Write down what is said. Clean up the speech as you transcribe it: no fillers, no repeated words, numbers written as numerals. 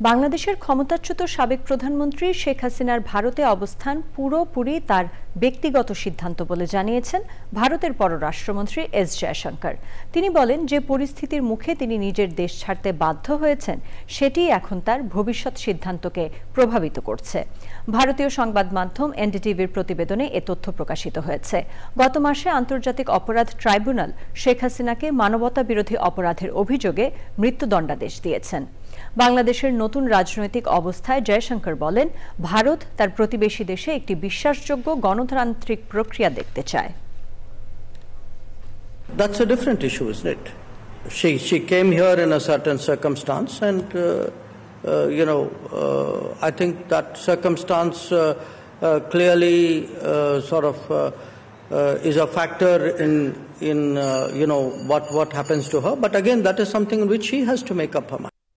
বাংলাদেশের ক্ষমতাচ্যুত সাবেক প্রধানমন্ত্রী শেখ হাসিনার ভারতে অবস্থান পুরোপুরি তার ব্যক্তিগত সিদ্ধান্ত বলে জানিয়েছেন ভারতের পররাষ্ট্রমন্ত্রী এস জয়শঙ্কর। তিনি বলেন, যে পরিস্থিতির মুখে তিনি নিজের দেশ ছাড়তে বাধ্য হয়েছেন সেটি এখন তার ভবিষ্যৎ সিদ্ধান্তকে প্রভাবিত করছে। ভারতীয় সংবাদ মাধ্যম এনডিটিভির প্রতিবেদনে এ তথ্য প্রকাশিত হয়েছে। গত মাসে আন্তর্জাতিক অপরাধ ট্রাইব্যুনাল শেখ হাসিনাকে মানবতা বিরোধী অপরাধের অভিযোগে মৃত্যুদণ্ডাদেশ দিয়েছেন। বাংলাদেশের নতুন রাজনৈতিক অবস্থায় জয়শঙ্কর বলেন, ভারত তার প্রতিবেশী দেশে একটি বিশ্বাসযোগ্য গণতান্ত্রিক প্রক্রিয়া দেখতে চায়। That's a different issue, isn't it? She came here in a certain circumstance, and I think that circumstance clearly is a factor in what happens to her. But again, that is something in which she has to make up her mind.